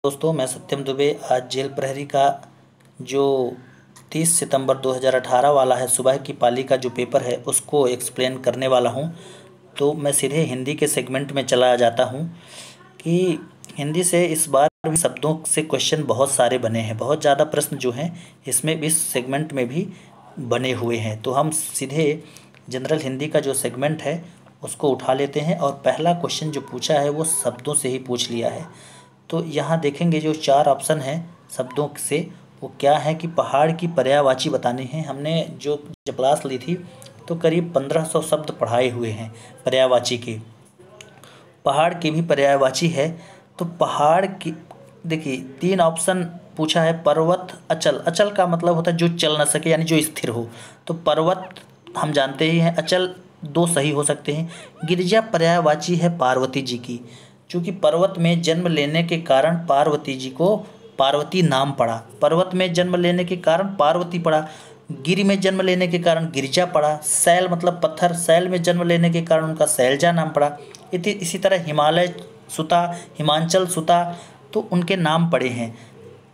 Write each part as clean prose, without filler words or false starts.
दोस्तों, मैं सत्यम दुबे आज जेल प्रहरी का जो 30 सितंबर 2018 वाला है सुबह की पाली का जो पेपर है उसको एक्सप्लेन करने वाला हूं। तो मैं सीधे हिंदी के सेगमेंट में चला जाता हूं कि हिंदी से इस बार भी शब्दों से क्वेश्चन बहुत सारे बने हैं, बहुत ज़्यादा प्रश्न जो हैं इसमें इस सेगमेंट में भी बने हुए हैं। तो हम सीधे जनरल हिंदी का जो सेगमेंट है उसको उठा लेते हैं और पहला क्वेश्चन जो पूछा है वो शब्दों से ही पूछ लिया है। तो यहाँ देखेंगे जो 4 ऑप्शन हैं शब्दों से वो क्या है कि पहाड़ की पर्यायवाची बतानी है। हमने जब क्लास ली थी तो करीब 1500 शब्द पढ़ाए हुए हैं पर्यायवाची के। पहाड़ की भी पर्यायवाची है। तो पहाड़ की देखिए 3 ऑप्शन पूछा है। पर्वत, अचल। अचल का मतलब होता है जो चल ना सके यानी जो स्थिर हो। तो पर्वत हम जानते ही हैं, अचल 2 सही हो सकते हैं। गिरिजा पर्यायवाची है पार्वती जी की, चूँकि पर्वत में जन्म लेने के कारण पार्वती जी को पार्वती नाम पड़ा। पर्वत में जन्म लेने के कारण पार्वती पड़ा, गिरि में जन्म लेने के कारण गिरिजा पड़ा। शैल मतलब पत्थर, शैल में जन्म लेने के कारण उनका शैलजा नाम पड़ा। इसी तरह हिमालय सुता, हिमांचल सुता, तो उनके नाम पड़े हैं।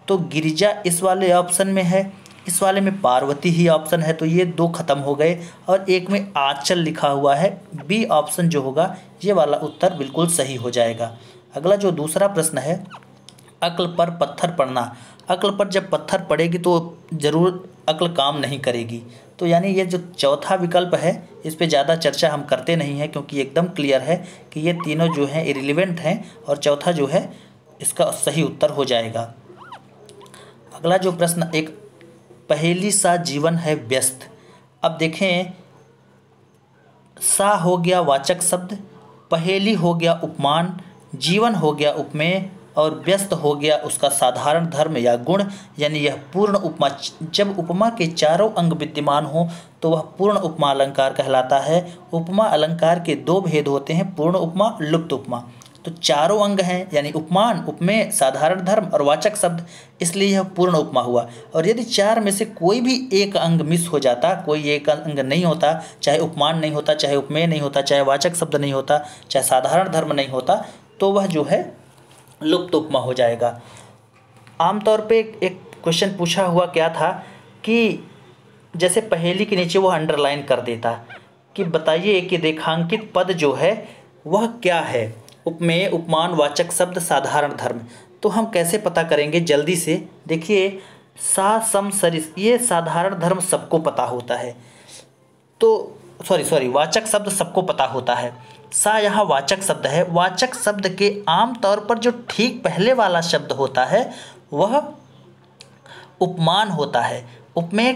तो गिरिजा इस वाले ऑप्शन में है, इस वाले में पार्वती ही ऑप्शन है। तो ये 2 खत्म हो गए और एक में आंचल लिखा हुआ है। बी ऑप्शन जो होगा ये वाला उत्तर बिल्कुल सही हो जाएगा। अगला जो दूसरा प्रश्न है, अक्ल पर पत्थर पड़ना। अक्ल पर जब पत्थर पड़ेगी तो ज़रूर अक्ल काम नहीं करेगी। तो यानी ये जो चौथा विकल्प है इस पे ज़्यादा चर्चा हम करते नहीं हैं क्योंकि एकदम क्लियर है कि ये तीनों जो हैं इरिलेवेंट हैं और चौथा जो है इसका सही उत्तर हो जाएगा। अगला जो प्रश्न, एक पहेली सा जीवन है व्यस्त। अब देखें, सा हो गया वाचक शब्द, पहेली हो गया उपमान, जीवन हो गया उपमेय और व्यस्त हो गया उसका साधारण धर्म या गुण, यानी यह पूर्ण उपमा। जब उपमा के चारों अंग विद्यमान हो तो वह पूर्ण उपमा अलंकार कहलाता है। उपमा अलंकार के 2 भेद होते हैं, पूर्ण उपमा, लुप्त उपमा। तो चारों अंग हैं यानी उपमान, उपमेय, साधारण धर्म और वाचक शब्द, इसलिए यह पूर्ण उपमा हुआ। और यदि 4 में से कोई भी एक अंग मिस हो जाता, कोई एक अंग नहीं होता, चाहे उपमान नहीं होता, चाहे उपमेय नहीं होता, चाहे वाचक शब्द नहीं होता, चाहे साधारण धर्म नहीं होता, तो वह जो है लुप्त उपमा हो जाएगा। आमतौर पे एक क्वेश्चन पूछा हुआ क्या था कि जैसे पहेली के नीचे वो अंडरलाइन कर देता कि बताइए कि रेखांकित पद जो है वह क्या है, उपमेय, उपमान, वाचक शब्द, साधारण धर्म। तो हम कैसे पता करेंगे जल्दी से, देखिए सा सम सरिस, ये साधारण धर्म सबको पता होता है। तो सॉरी वाचक शब्द सबको पता होता है। सा यहाँ वाचक शब्द है। वाचक शब्द के आम तौर पर जो ठीक पहले वाला शब्द होता है वह उपमान होता है। उपमेय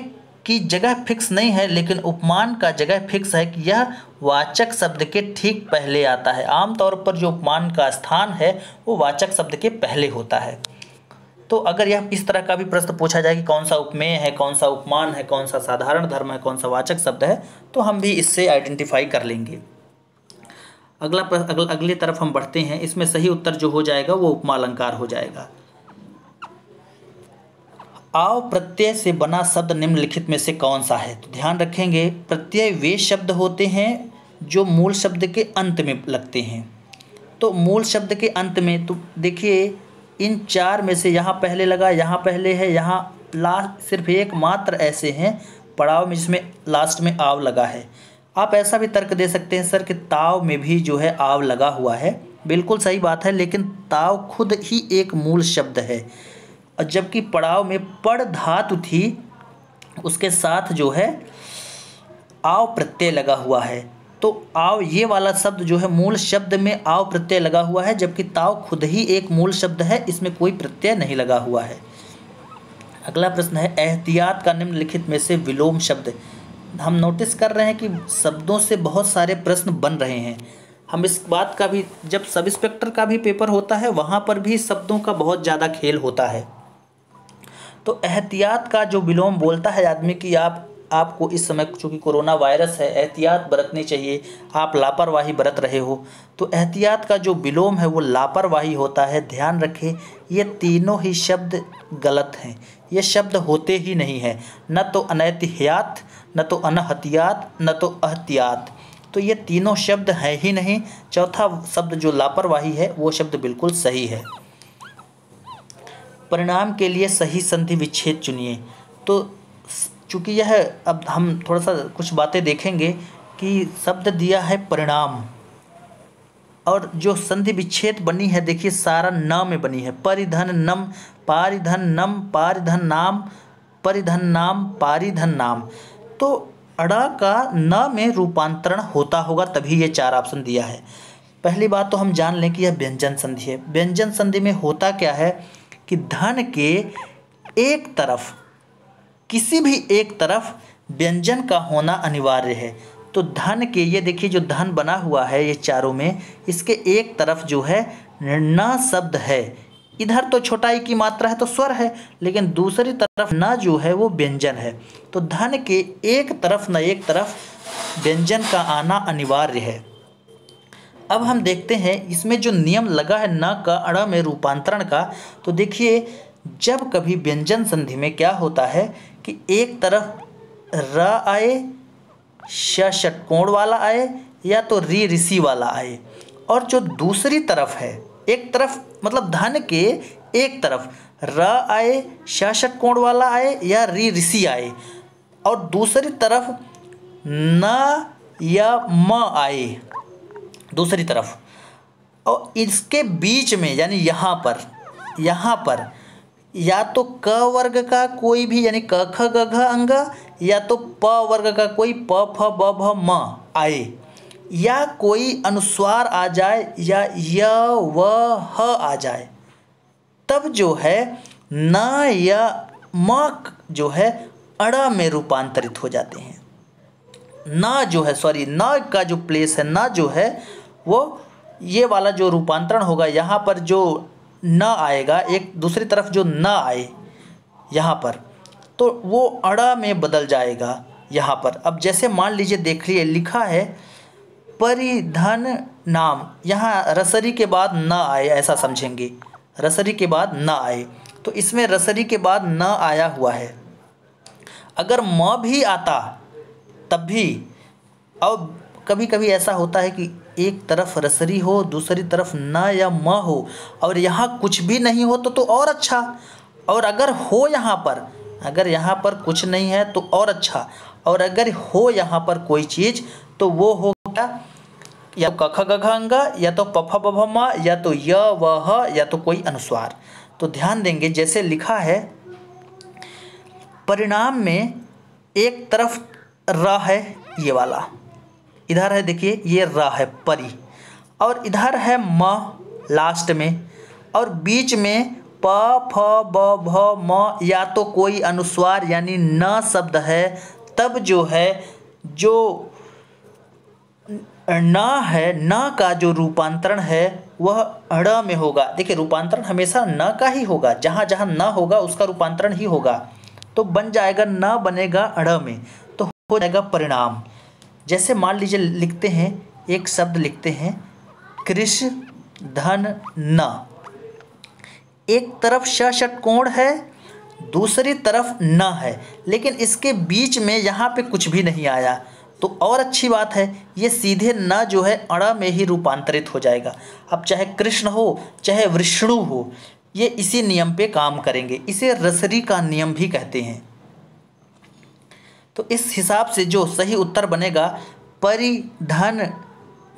की जगह फिक्स नहीं है लेकिन उपमान का जगह फिक्स है कि यह वाचक शब्द के ठीक पहले आता है। आम तौर पर जो उपमान का स्थान है वो वाचक शब्द के पहले होता है। तो अगर यह इस तरह का भी प्रश्न पूछा जाए कि कौन सा उपमेय है, कौन सा उपमान है, कौन सा साधारण धर्म है, कौन सा वाचक शब्द है, तो हम भी इससे आइडेंटिफाई कर लेंगे। अगले तरफ हम बढ़ते हैं। इसमें सही उत्तर जो हो जाएगा वो उपमा अलंकार हो जाएगा। आव प्रत्यय से बना शब्द निम्नलिखित में से कौन सा है? तो ध्यान रखेंगे, प्रत्यय वे शब्द होते हैं जो मूल शब्द के अंत में लगते हैं। तो मूल शब्द के अंत में, तो देखिए इन 4 में से यहाँ पहले लगा, यहाँ पहले है, यहाँ लास्ट, सिर्फ एक मात्र ऐसे हैं पड़ाव में जिसमें लास्ट में आव लगा है। आप ऐसा भी तर्क दे सकते हैं सर कि ताव में भी जो है आव लगा हुआ है। बिल्कुल सही बात है, लेकिन ताव खुद ही एक मूल शब्द है और जबकि पड़ाव में पड़ धातु थी उसके साथ जो है आव प्रत्यय लगा हुआ है। तो आव ये वाला शब्द जो है मूल शब्द में आव प्रत्यय लगा हुआ है, जबकि ताव खुद ही एक मूल शब्द है, इसमें कोई प्रत्यय नहीं लगा हुआ है। अगला प्रश्न है, एहतियात का निम्नलिखित में से विलोम शब्द। हम नोटिस कर रहे हैं कि शब्दों से बहुत सारे प्रश्न बन रहे हैं। हम इस बात का भी, जब सब इंस्पेक्टर का भी पेपर होता है वहाँ पर भी शब्दों का बहुत ज़्यादा खेल होता है। तो एहतियात का जो विलोम बोलता है आदमी कि आपको इस समय चूँकि कोरोना वायरस है एहतियात बरतनी चाहिए, आप लापरवाही बरत रहे हो, तो एहतियात का जो विलोम है वो लापरवाही होता है। ध्यान रखें ये तीनों ही शब्द गलत हैं, ये शब्द होते ही नहीं हैं, न तो अनैतियात, न तो अनहतियात, न तो अहतियात। तो ये तीनों शब्द हैं ही नहीं। चौथा शब्द जो लापरवाही है वो शब्द बिल्कुल सही है। परिणाम के लिए सही संधि विच्छेद चुनिए। तो चूँकि यह, अब हम थोड़ा सा कुछ बातें देखेंगे कि शब्द दिया है परिणाम, और जो संधि विच्छेद बनी है देखिए सारा न में बनी है। परिधन नम, पारिधन नम, पारिधन नाम, परिधन नाम, पारिधन नाम। तो अड़ा का न में रूपांतरण होता होगा, तभी ये 4 ऑप्शन दिया है। पहली बात तो हम जान लें कि यह व्यंजन संधि है। व्यंजन संधि में होता क्या है कि धन के एक तरफ, किसी भी एक तरफ व्यंजन का होना अनिवार्य है। तो धन के, ये देखिए जो धन बना हुआ है ये चारों में, इसके एक तरफ जो है न शब्द है। इधर तो छोटा ई की मात्रा है तो स्वर है, लेकिन दूसरी तरफ न जो है वो व्यंजन है। तो धन के एक तरफ न एक तरफ व्यंजन का आना अनिवार्य है। अब हम देखते हैं इसमें जो नियम लगा है न का अड़ा में रूपांतरण का। तो देखिए जब कभी व्यंजन संधि में क्या होता है कि एक तरफ र आए, श षटकोण वाला आए, या तो री ऋषि वाला आए, और जो दूसरी तरफ है, एक तरफ मतलब धन के एक तरफ र आए, श षटकोण वाला आए या री ऋषि आए, और दूसरी तरफ न या म आए दूसरी तरफ, और इसके बीच में यानी यहाँ पर या तो क वर्ग का कोई भी यानी क ख ग घ अंग, या तो प वर्ग का कोई प फ ब भ म आए, या कोई अनुस्वार आ जाए, या य व ह आ जाए, तब जो है न या म जो है अड़ा में रूपांतरित हो जाते हैं। न जो है, सॉरी, न का जो प्लेस है, न जो है वो ये वाला जो रूपांतरण होगा, यहाँ पर जो न आएगा, एक दूसरी तरफ जो न आए यहाँ पर, तो वो अड़ा में बदल जाएगा यहाँ पर। अब जैसे मान लीजिए देखिए लिखा है परिधन नाम, यहाँ रसरी के बाद न आए, ऐसा समझेंगे, रसरी के बाद न आए, तो इसमें रसरी के बाद न आया हुआ है। अगर म भी आता तब भी, और कभी कभी ऐसा होता है कि एक तरफ रसरी हो, दूसरी तरफ न या म हो, और यहाँ कुछ भी नहीं हो तो और अच्छा, और अगर हो यहाँ पर, अगर यहाँ पर कुछ नहीं है तो और अच्छा, और अगर हो यहाँ पर कोई चीज़ तो वो होगा या तो क ख ग घ अंग, या तो प फ ब भ म, या तो य व ह, या तो कोई अनुस्वार। तो ध्यान देंगे जैसे लिखा है परिणाम में एक तरफ र है, ये वाला इधर है, देखिए ये र है परी, और इधर है म लास्ट में, और बीच में प फ ब भ म, या तो कोई अनुस्वार यानी न शब्द है, तब जो है जो न है, न का जो रूपांतरण है वह अड़ में होगा। देखिए रूपांतरण हमेशा न का ही होगा, जहाँ जहाँ न होगा उसका रूपांतरण ही होगा, तो बन जाएगा न बनेगा अड़ में, तो हो जाएगा परिणाम। जैसे मान लीजिए लिखते हैं, एक शब्द लिखते हैं कृष्ण धन न, एक तरफ श षटकोण है, दूसरी तरफ न है, लेकिन इसके बीच में यहाँ पे कुछ भी नहीं आया, तो और अच्छी बात है, ये सीधे न जो है अड़ा में ही रूपांतरित हो जाएगा। अब चाहे कृष्ण हो चाहे विष्णु हो, ये इसी नियम पे काम करेंगे, इसे रसरी का नियम भी कहते हैं। तो इस हिसाब से जो सही उत्तर बनेगा परिधन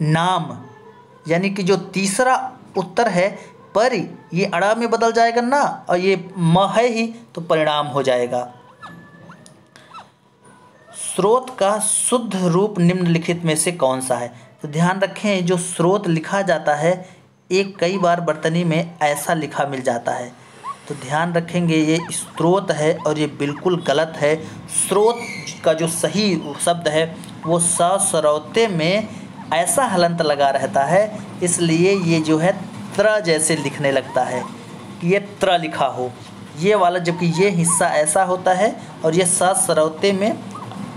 नाम, यानी कि जो तीसरा उत्तर है परि, ये अड़ा में बदल जाएगा ना, और ये म है ही, तो परिणाम हो जाएगा। स्रोत का शुद्ध रूप निम्नलिखित में से कौन सा है? तो ध्यान रखें जो स्रोत लिखा जाता है एक कई बार वर्तनी में ऐसा लिखा मिल जाता है, तो ध्यान रखेंगे ये स्रोत है और ये बिल्कुल गलत है। स्रोत का जो सही शब्द है वो सरोते में ऐसा हलंत लगा रहता है, इसलिए ये जो है त्र जैसे लिखने लगता है कि ये त्र लिखा हो ये वाला, जबकि ये हिस्सा ऐसा होता है, और ये सरोते में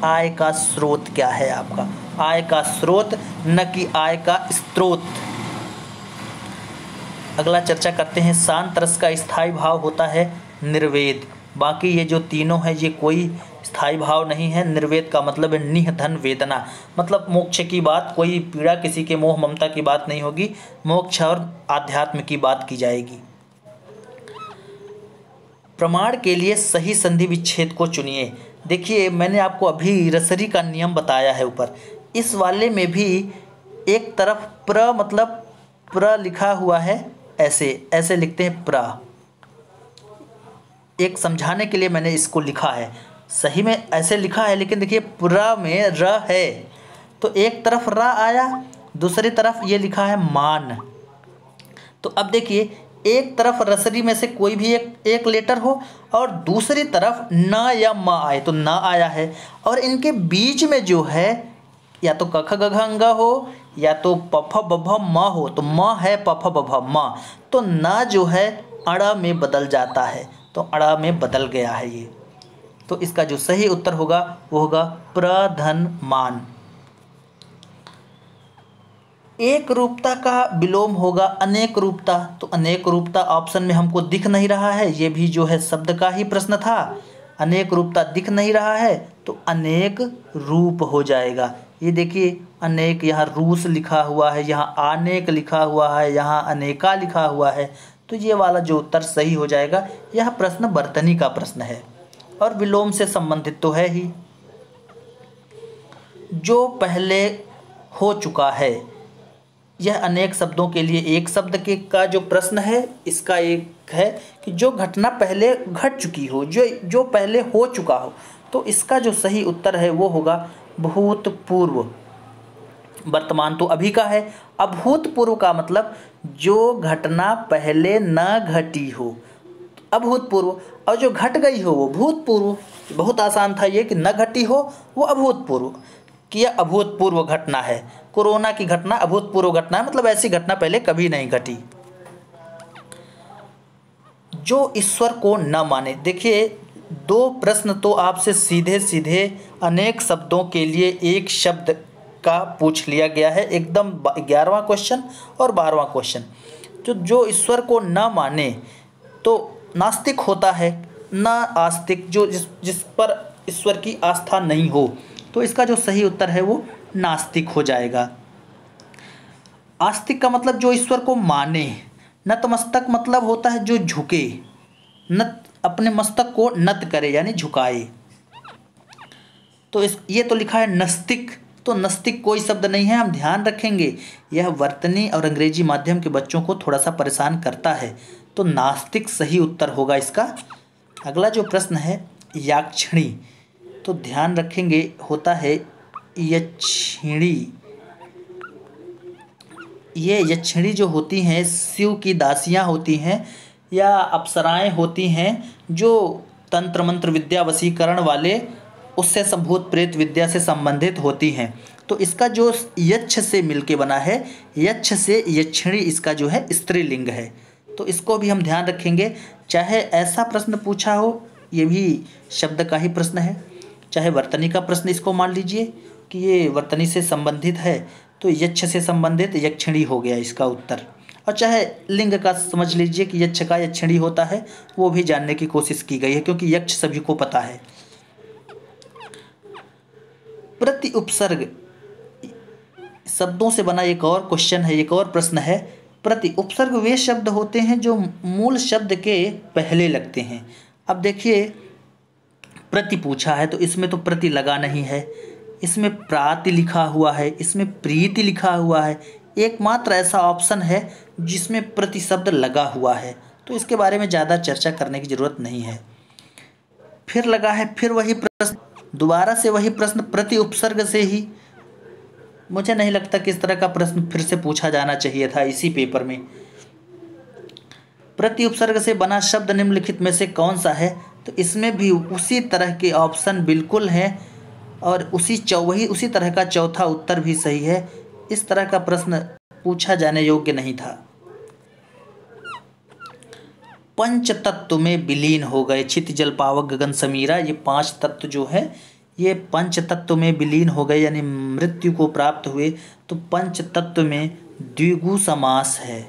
आय का स्रोत क्या है आपका, आय का स्रोत, न कि आय का स्रोत। अगला चर्चा करते हैं, शांत रस का स्थायी भाव होता है निर्वेद। बाकी ये जो तीनों हैं ये कोई स्थायी भाव नहीं है। निर्वेद का मतलब है निह धन वेदना, मतलब मोक्ष की बात, कोई पीड़ा किसी के मोह ममता की बात नहीं होगी, मोक्ष और आध्यात्म की बात की जाएगी। प्रमाण के लिए सही संधि विच्छेद को चुनिए। देखिए मैंने आपको अभी रसरी का नियम बताया है ऊपर, इस वाले में भी एक तरफ प्र मतलब प्र लिखा हुआ है, ऐसे ऐसे लिखते हैं प्र। एक समझाने के लिए मैंने इसको लिखा है, सही में ऐसे लिखा है, लेकिन देखिए प्र में र है तो एक तरफ र आया, दूसरी तरफ ये लिखा है मान। तो अब देखिए एक तरफ रसरी में से कोई भी एक लेटर हो और दूसरी तरफ न या म आए, तो न आया है, और इनके बीच में जो है या तो कख गघ अंग हो या तो पफ बभ म हो, तो म है पफ बभ म, तो न जो है अड़ में बदल जाता है, तो अड़ में बदल गया है ये। तो इसका जो सही उत्तर होगा वो होगा प्रधनमान। एक रूपता का विलोम होगा अनेक रूपता, तो अनेक रूपता ऑप्शन में हमको दिख नहीं रहा है, ये भी जो है शब्द का ही प्रश्न था। अनेक रूपता दिख नहीं रहा है तो अनेक रूप हो जाएगा। ये देखिए अनेक, यहाँ रूस लिखा हुआ है, यहाँ अनेक लिखा हुआ है, यहाँ अनेका लिखा हुआ है, तो ये वाला जो उत्तर सही हो जाएगा। यह प्रश्न वर्तनी का प्रश्न है और विलोम से संबंधित तो है ही। जो पहले हो चुका है, यह अनेक शब्दों के लिए एक शब्द के का जो प्रश्न है, इसका एक है कि जो घटना पहले घट चुकी हो, जो पहले हो चुका हो, तो इसका जो सही उत्तर है वो होगा भूतपूर्व। वर्तमान तो अभी का है, अभूतपूर्व का मतलब जो घटना पहले न घटी हो, अभूतपूर्व, और जो घट गई हो वो भूतपूर्व। बहुत आसान था ये कि न घटी हो वो अभूतपूर्व, कि यह अभूतपूर्व घटना है। कोरोना की घटना अभूतपूर्व घटना है, मतलब ऐसी घटना पहले कभी नहीं घटी। जो ईश्वर को न माने, देखिए दो प्रश्न तो आपसे सीधे सीधे अनेक शब्दों के लिए एक शब्द का पूछ लिया गया है, एकदम 11वां क्वेश्चन और 12वां क्वेश्चन। जो ईश्वर को न माने तो नास्तिक होता है, न आस्तिक, जो जिस पर ईश्वर की आस्था नहीं हो, तो इसका जो सही उत्तर है वो नास्तिक हो जाएगा। आस्तिक का मतलब जो ईश्वर को माने। नतमस्तक मतलब होता है जो झुके, नत अपने मस्तक को नत करे यानी झुकाए। तो ये तो लिखा है नस्तिक, तो नस्तिक कोई शब्द नहीं है, हम ध्यान रखेंगे। यह वर्तनी और अंग्रेजी माध्यम के बच्चों को थोड़ा सा परेशान करता है, तो नास्तिक सही उत्तर होगा इसका। अगला जो प्रश्न है याक्षिणी, तो ध्यान रखेंगे होता है यक्षिणी। ये यक्षिणी जो होती हैं शिव की दासियां होती हैं या अप्सराएं होती हैं, जो तंत्र मंत्र विद्या वशीकरण वाले उससे संभूत प्रेत विद्या से संबंधित होती हैं। तो इसका जो यक्ष से मिलके बना है, यक्ष से यक्षिणी, इसका जो है स्त्रीलिंग है। तो इसको भी हम ध्यान रखेंगे, चाहे ऐसा प्रश्न पूछा हो, ये भी शब्द का ही प्रश्न है, चाहे वर्तनी का प्रश्न इसको मान लीजिए कि ये वर्तनी से संबंधित है, तो यक्ष से संबंधित यक्षिणी हो गया इसका उत्तर, और चाहे लिंग का समझ लीजिए कि यक्ष का यक्षिणी होता है, वो भी जानने की कोशिश की गई है क्योंकि यक्ष सभी को पता है। प्रति उपसर्ग शब्दों से बना एक और क्वेश्चन है, एक और प्रश्न है। प्रति उपसर्ग वे शब्द होते हैं जो मूल शब्द के पहले लगते हैं। अब देखिए प्रति पूछा है तो इसमें तो प्रति लगा नहीं है, इसमें प्राति लिखा हुआ है, इसमें प्रीति लिखा हुआ है, एकमात्र ऐसा ऑप्शन है जिसमें प्रति शब्द लगा हुआ है, तो इसके बारे में ज़्यादा चर्चा करने की ज़रूरत नहीं है। फिर लगा है, फिर वही प्रश्न, दोबारा से वही प्रश्न प्रति उपसर्ग से ही। मुझे नहीं लगता कि इस तरह का प्रश्न फिर से पूछा जाना चाहिए था इसी पेपर में। प्रति उपसर्ग से बना शब्द निम्नलिखित में से कौन सा है, तो इसमें भी उसी तरह के ऑप्शन बिल्कुल हैं और उसी तरह का चौथा उत्तर भी सही है। इस तरह का प्रश्न पूछा जाने योग्य नहीं था। पंच तत्व में विलीन हो गए, छित जल पावक गगन समीरा, ये 5 तत्व जो है ये पंच तत्व में विलीन हो गए यानी मृत्यु को प्राप्त हुए। तो पंच तत्व में द्विगु समास है,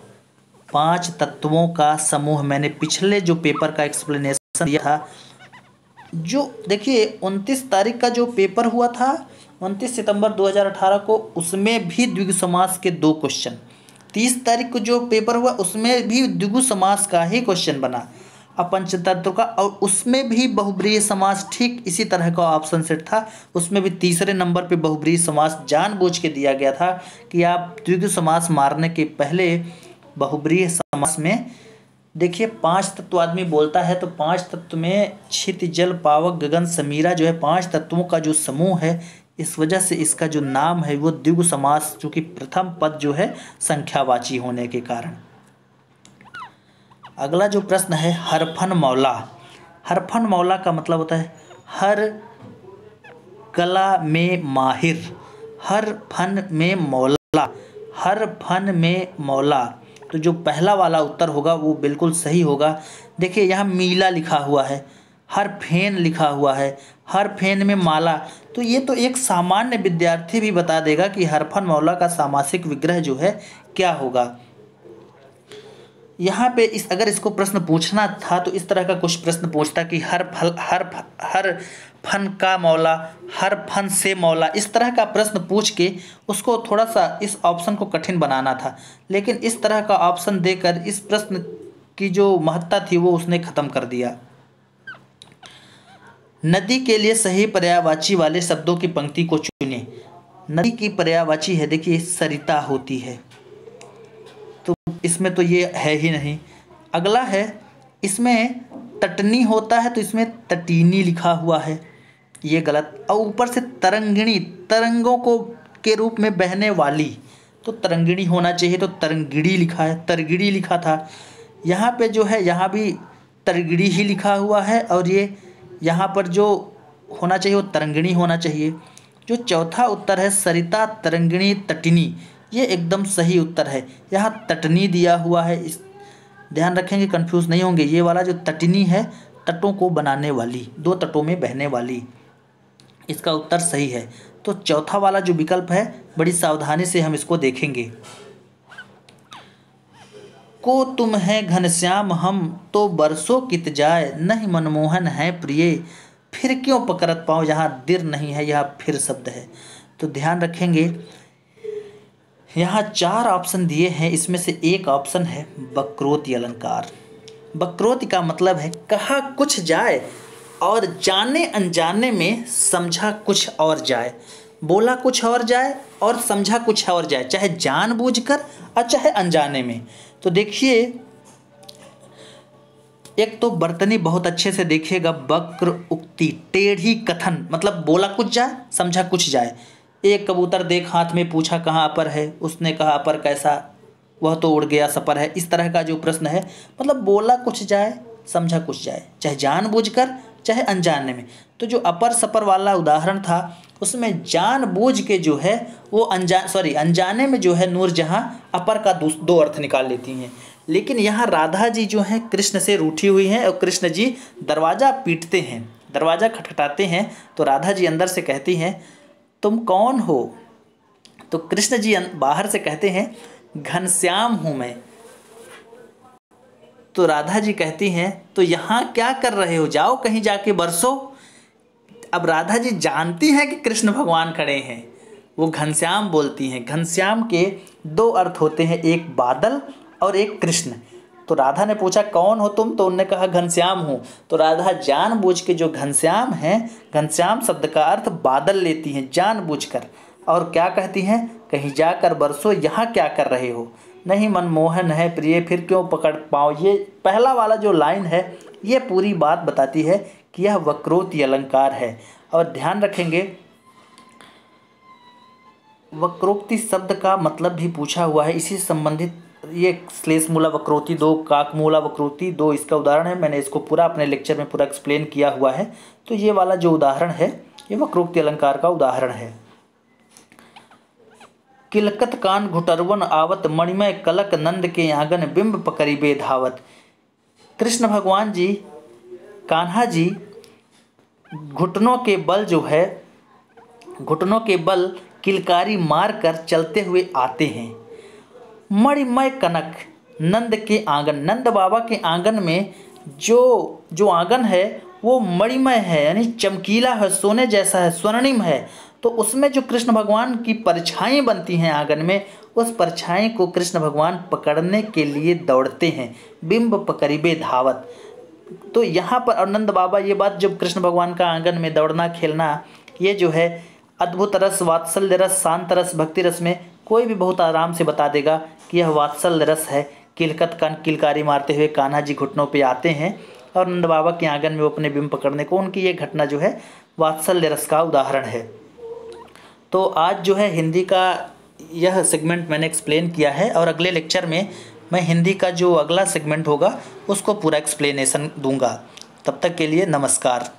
5 तत्वों का समूह। मैंने पिछले जो पेपर का एक्सप्लेनेशन दिया था, जो देखिए 29 तारीख का जो पेपर हुआ था 29 सितंबर 2018 को, उसमें भी द्विगु समास के 2 क्वेश्चन। 30 तारीख को जो पेपर हुआ उसमें भी द्विगु समास का ही क्वेश्चन बना। अपंचतंत्र का, और उसमें भी बहुब्रीहि समास ठीक इसी तरह का ऑप्शन सेट था। उसमें भी तीसरे नंबर पे बहुब्रीहि समास जानबूझ के दिया गया था कि आप द्विगु समास मारने के पहले बहुब्रीहि समास में देखिए 5 तत्व आदमी बोलता है, तो 5 तत्व में क्षिति जल पावक गगन समीरा जो है 5 तत्वों का जो समूह है, इस वजह से इसका जो नाम है वो द्विगु समास, चूँकि प्रथम पद जो है संख्यावाची होने के कारण। अगला जो प्रश्न है हरफन मौला। हरफन मौला का मतलब होता है हर कला में माहिर, हर फन में मौला, हर फन में मौला। तो जो पहला वाला उत्तर होगा वो बिल्कुल सही होगा। देखिए यहाँ मीला लिखा हुआ है, हर फेन लिखा हुआ है, हर फेन में माला, तो ये तो एक सामान्य विद्यार्थी भी बता देगा कि हरफन मौला का सामासिक विग्रह जो है क्या होगा। यहाँ पे अगर इसको प्रश्न पूछना था तो इस तरह का कुछ प्रश्न पूछता कि हर फन का मौला, हर फन से मौला, इस तरह का प्रश्न पूछ के उसको थोड़ा सा इस ऑप्शन को कठिन बनाना था, लेकिन इस तरह का ऑप्शन देकर इस प्रश्न की जो महत्ता थी वो उसने ख़त्म कर दिया। नदी के लिए सही पर्यायवाची वाले शब्दों की पंक्ति को चुनें। नदी की पर्यायवाची है, देखिए सरिता होती है, तो इसमें तो ये है ही नहीं। अगला है इसमें तटनी होता है, तो इसमें तटीनी लिखा हुआ है, ये गलत। और ऊपर से तरंगिणी, तरंगों को के रूप में बहने वाली, तो तरंगिणी होना चाहिए, तो तरंगिणी लिखा है, तरगिड़ी लिखा था। यहाँ पे जो है यहाँ भी तरगिड़ी ही लिखा हुआ है, और ये यहाँ पर जो होना चाहिए वो तरंगिणी होना चाहिए। जो चौथा उत्तर है सरिता तरंगिणी तटिनी, ये एकदम सही उत्तर है। यहाँ तटनी दिया हुआ है, इस ध्यान रखेंगे, कंफ्यूज नहीं होंगे। ये वाला जो तटिनी है तटों को बनाने वाली, 2 तटों में बहने वाली, इसका उत्तर सही है। तो चौथा वाला जो विकल्प है बड़ी सावधानी से हम इसको देखेंगे। को तुम है घनश्याम हम तो बरसों कित जाए, नहीं मनमोहन है प्रिय फिर क्यों पकड़त पाओ, यहाँ दिर नहीं है, यहाँ फिर शब्द है। तो ध्यान रखेंगे यहाँ 4 ऑप्शन दिए हैं, इसमें से एक ऑप्शन है वक्रोति अलंकार। वक्रोति का मतलब है कहा कुछ जाए और जाने अनजाने में समझा कुछ और जाए, बोला कुछ और जाए और समझा कुछ और जाए, चाहे जानबूझकर और चाहे अनजाने में। तो देखिए एक तो बर्तनी बहुत अच्छे से देखिएगा, वक्र उक्ति टेढ़ी कथन, मतलब बोला कुछ जाए समझा कुछ जाए। एक कबूतर देख हाथ में पूछा कहाँ अपर है, उसने कहा अपर कैसा, वह तो उड़ गया सपर है, इस तरह का जो प्रश्न है, मतलब बोला कुछ जाए समझा कुछ जाए, चाहे जानबूझकर चाहे अनजाने में। तो जो अपर सपर वाला उदाहरण था उसमें जानबूझ के जो है वो अनजाने में जो है नूरजहां अपर का 2 अर्थ निकाल लेती हैं। लेकिन यहाँ राधा जी जो हैं कृष्ण से रूठी हुई हैं, और कृष्ण जी दरवाज़ा पीटते हैं, दरवाज़ा खटखटाते हैं, तो राधा जी अंदर से कहती हैं तुम कौन हो, तो कृष्ण जी बाहर से कहते हैं घनश्याम हूँ मैं। तो राधा जी कहती हैं तो यहाँ क्या कर रहे हो, जाओ कहीं जाके बरसो। अब राधा जी जानती हैं कि कृष्ण भगवान खड़े हैं, वो घनश्याम बोलती हैं। घनश्याम के 2 अर्थ होते हैं, एक बादल और एक कृष्ण। तो राधा ने पूछा कौन हो तुम, तो उन्होंने कहा घनश्याम हूँ। तो राधा जानबूझ के जो घनश्याम हैं, घनश्याम शब्द का अर्थ बादल लेती हैं जानबूझकर, और क्या कहती हैं कहीं जाकर बरसो, यहाँ क्या कर रहे हो, नहीं मनमोहन है प्रिय फिर क्यों पकड़ पाओ। ये पहला वाला जो लाइन है ये पूरी बात बताती है कि यह वक्रोति अलंकार है। और ध्यान रखेंगे वक्रोक्ति शब्द का मतलब भी पूछा हुआ है, इसी से संबंधित ये श्लेष मूला वक्रोति 2, काक मूला वक्रोति 2 इसका उदाहरण है। मैंने इसको पूरा अपने लेक्चर में पूरा एक्सप्लेन किया हुआ है। तो ये वाला जो उदाहरण है ये वक्रोक्ति अलंकार का उदाहरण है। किलकत कान घुटरवन आवत मणिमय कलक नंद के आंगन बिंब पकड़िबे धावत। कृष्ण भगवान जी, कान्हा जी घुटनों के बल जो है, घुटनों के बल किलकारी मार कर चलते हुए आते हैं। मणिमय कनक नंद के आंगन, नंद बाबा के आंगन में जो आंगन है वो मणिमय है, यानी चमकीला है, सोने जैसा है, स्वर्णिम है। तो उसमें जो कृष्ण भगवान की परछाई बनती हैं आंगन में, उस परछाई को कृष्ण भगवान पकड़ने के लिए दौड़ते हैं। बिंब पकड़िबे धावत, तो यहाँ पर आनंद बाबा ये बात, जब कृष्ण भगवान का आंगन में दौड़ना खेलना, ये जो है अद्भुत रस, वात्सल्य रस, शांत रस, भक्ति रस में कोई भी बहुत आराम से बता देगा कि यह वात्सल्य रस है। किलकत का किलकारी मारते हुए कान्हा जी घुटनों पे आते हैं और नंद बाबा के आंगन में वो अपने बिंब पकड़ने को, उनकी ये घटना जो है वात्सल्य रस का उदाहरण है। तो आज जो है हिंदी का यह सेगमेंट मैंने एक्सप्लेन किया है, और अगले लेक्चर में मैं हिंदी का जो अगला सेगमेंट होगा उसको पूरा एक्सप्लेनेशन दूंगा। तब तक के लिए नमस्कार।